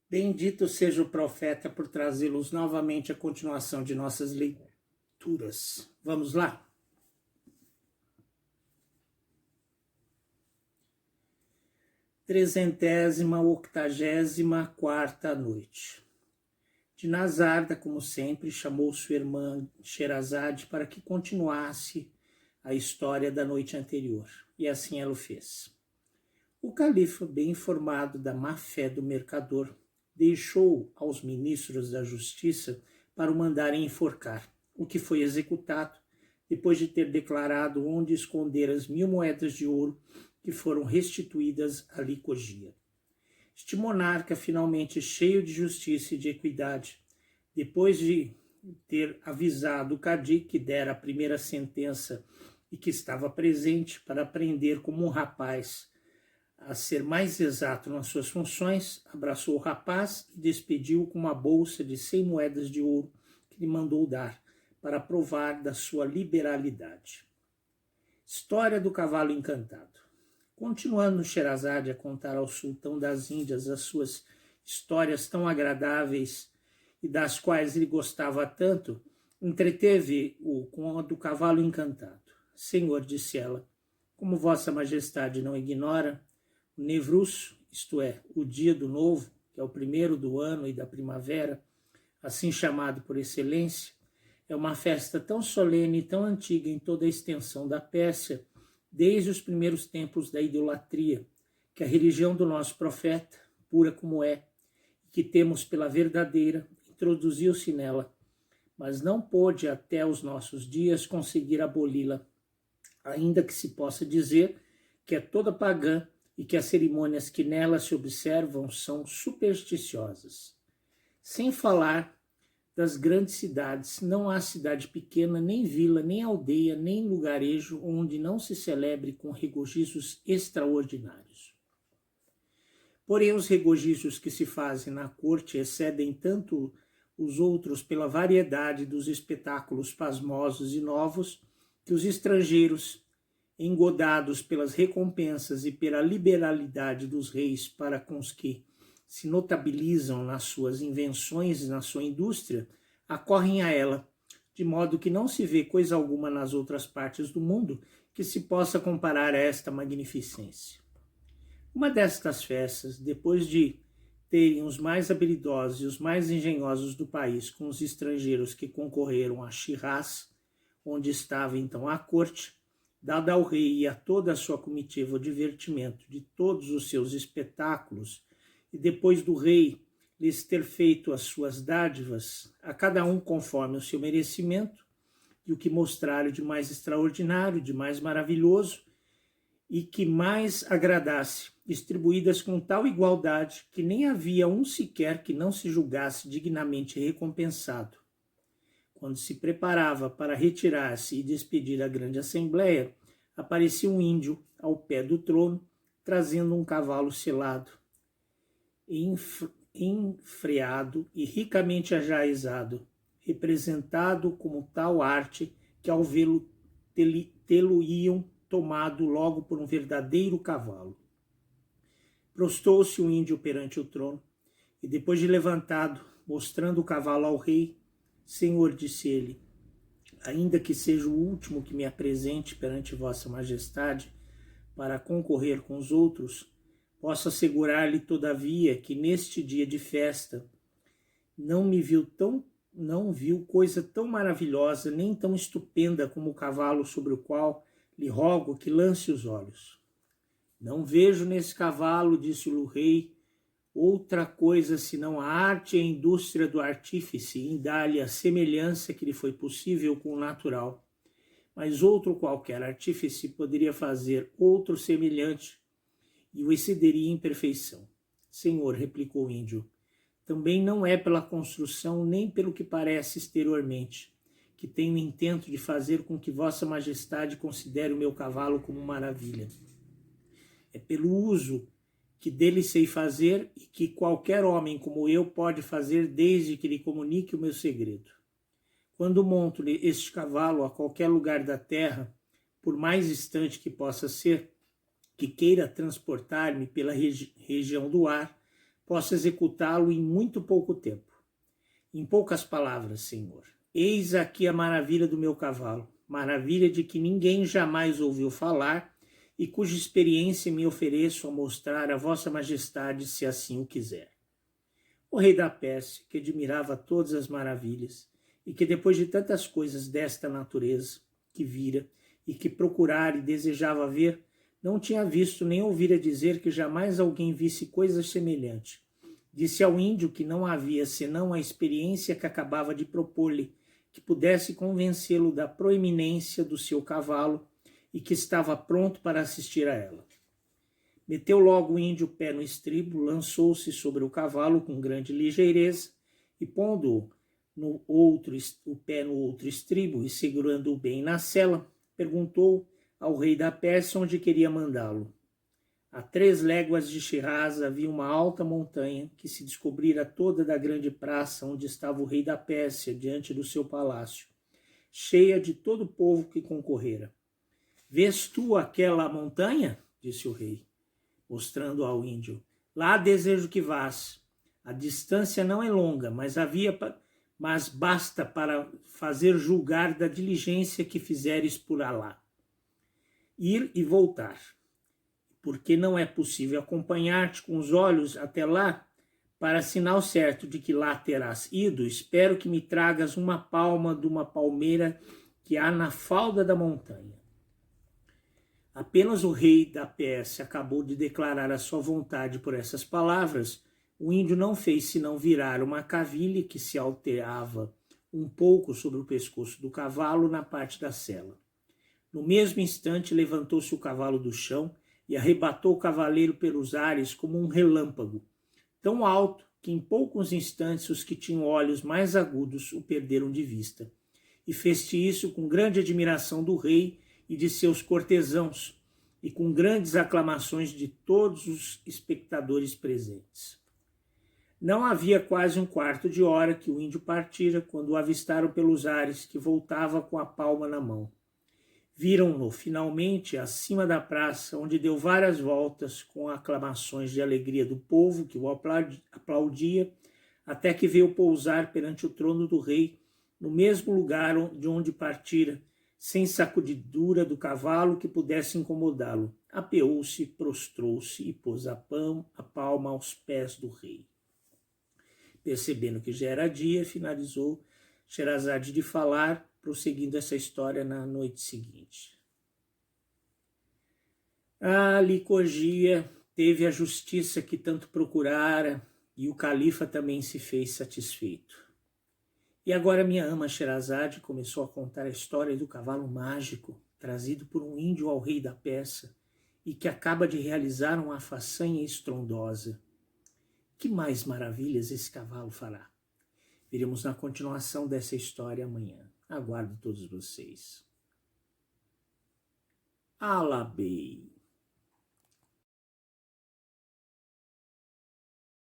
Bendito seja o profeta por trazê-los novamente à continuação de nossas leituras. Vamos lá? Trezentésima, 84ª noite. Dinazarda, como sempre, chamou sua irmã Sherazade para que continuasse a história da noite anterior, e assim ela o fez. O califa, bem informado da má-fé do mercador, deixou aos ministros da justiça para o mandarem enforcar, o que foi executado, depois de ter declarado onde esconder as 1000 moedas de ouro que foram restituídas a Licogia. Este monarca, finalmente cheio de justiça e de equidade, depois de ter avisado o cadi que dera a primeira sentença e que estava presente para prender como um rapaz, a ser mais exato nas suas funções, abraçou o rapaz e despediu-o com uma bolsa de 100 moedas de ouro que lhe mandou dar, para provar da sua liberalidade. História do cavalo encantado. Continuando Sherazade a contar ao sultão das Índias as suas histórias tão agradáveis e das quais ele gostava tanto, entreteve-o com a do cavalo encantado. Senhor, disse ela, como vossa majestade não ignora, o Nevruz, isto é, o dia do novo, que é o primeiro do ano e da primavera, assim chamado por excelência, é uma festa tão solene e tão antiga em toda a extensão da Pérsia, desde os primeiros tempos da idolatria, que a religião do nosso profeta, pura como é, e que temos pela verdadeira, introduziu-se nela, mas não pôde até os nossos dias conseguir aboli-la, ainda que se possa dizer que é toda pagã e que as cerimônias que nela se observam são supersticiosas. Sem falar das grandes cidades, não há cidade pequena, nem vila, nem aldeia, nem lugarejo onde não se celebre com regozijos extraordinários. Porém, os regozijos que se fazem na corte excedem tanto os outros pela variedade dos espetáculos pasmosos e novos que os estrangeiros, engodados pelas recompensas e pela liberalidade dos reis para com os que se notabilizam nas suas invenções e na sua indústria, acorrem a ela, de modo que não se vê coisa alguma nas outras partes do mundo que se possa comparar a esta magnificência. Uma destas festas, depois de terem os mais habilidosos e os mais engenhosos do país com os estrangeiros que concorreram a Shiraz, onde estava então a corte, dada ao rei e a toda a sua comitiva o divertimento de todos os seus espetáculos, e depois do rei lhes ter feito as suas dádivas, a cada um conforme o seu merecimento, e o que mostraram de mais extraordinário, de mais maravilhoso, e que mais agradasse, distribuídas com tal igualdade que nem havia um sequer que não se julgasse dignamente recompensado. Quando se preparava para retirar-se e despedir a grande assembleia, aparecia um índio ao pé do trono, trazendo um cavalo selado, enfreado e ricamente ajaezado, representado como tal arte que ao vê-lo tê-lo-iam tomado logo por um verdadeiro cavalo. Prostou-se o índio perante o trono, e depois de levantado, mostrando o cavalo ao rei, Senhor, disse ele, ainda que seja o último que me apresente perante vossa majestade para concorrer com os outros, posso assegurar-lhe, todavia, que neste dia de festa não viu coisa tão maravilhosa, nem tão estupenda como o cavalo sobre o qual lhe rogo que lance os olhos. Não vejo nesse cavalo, disse-lhe o rei, outra coisa senão a arte e a indústria do artífice em dar-lhe a semelhança que lhe foi possível com o natural. Mas outro qualquer artífice poderia fazer outro semelhante e o excederia em perfeição. Senhor, replicou o índio, também não é pela construção nem pelo que parece exteriormente, que tenho o intento de fazer com que vossa majestade considere o meu cavalo como maravilha. É pelo uso que dele sei fazer e que qualquer homem como eu pode fazer desde que lhe comunique o meu segredo. Quando monto este cavalo a qualquer lugar da terra, por mais distante que possa ser, que queira transportar-me pela região do ar, posso executá-lo em muito pouco tempo. Em poucas palavras, Senhor, eis aqui a maravilha do meu cavalo, maravilha de que ninguém jamais ouviu falar e cuja experiência me ofereço a mostrar a vossa majestade, se assim o quiser. O rei da Pérsia, que admirava todas as maravilhas, e que depois de tantas coisas desta natureza que vira e que procurara e desejava ver, não tinha visto nem ouvira dizer que jamais alguém visse coisa semelhante. Disse ao índio que não havia senão a experiência que acabava de propor-lhe, que pudesse convencê-lo da proeminência do seu cavalo e que estava pronto para assistir a ela. Meteu logo o índio o pé no estribo, lançou-se sobre o cavalo com grande ligeireza e, pondo o pé no outro estribo e segurando-o bem na sela, perguntou ao rei da Pérsia onde queria mandá-lo. A 3 léguas de Shiraz havia uma alta montanha que se descobrira toda da grande praça onde estava o rei da Pérsia diante do seu palácio, cheia de todo o povo que concorrera. Vês tu aquela montanha? Disse o rei, mostrando ao índio. Lá desejo que vás. A distância não é longa, mas basta para fazer julgar da diligência que fizeres por lá. Ir e voltar. Porque não é possível acompanhar-te com os olhos até lá, para sinal certo de que lá terás ido, espero que me tragas uma palma de uma palmeira que há na falda da montanha. Apenas o rei da Pérsia acabou de declarar a sua vontade por essas palavras, o índio não fez senão virar uma cavilha que se alterava um pouco sobre o pescoço do cavalo na parte da sela. No mesmo instante levantou-se o cavalo do chão e arrebatou o cavaleiro pelos ares como um relâmpago, tão alto que em poucos instantes os que tinham olhos mais agudos o perderam de vista. E fez-te isso com grande admiração do rei e de seus cortesãos, e com grandes aclamações de todos os espectadores presentes. Não havia quase um quarto de hora que o índio partira, quando o avistaram pelos ares, que voltava com a palma na mão. Viram-no, finalmente, acima da praça, onde deu várias voltas com aclamações de alegria do povo que o aplaudia, até que veio pousar perante o trono do rei, no mesmo lugar de onde partira, sem sacudidura do cavalo que pudesse incomodá-lo. Apeou-se, prostrou-se e pôs a palma aos pés do rei. Percebendo que já era dia, finalizou Sherazade de falar, prosseguindo essa história na noite seguinte. A Licogia teve a justiça que tanto procurara e o califa também se fez satisfeito. E agora minha ama Sherazade começou a contar a história do cavalo mágico trazido por um índio ao rei da Pérsia e que acaba de realizar uma façanha estrondosa. Que mais maravilhas esse cavalo fará? Veremos na continuação dessa história amanhã. Aguardo todos vocês. Alabei.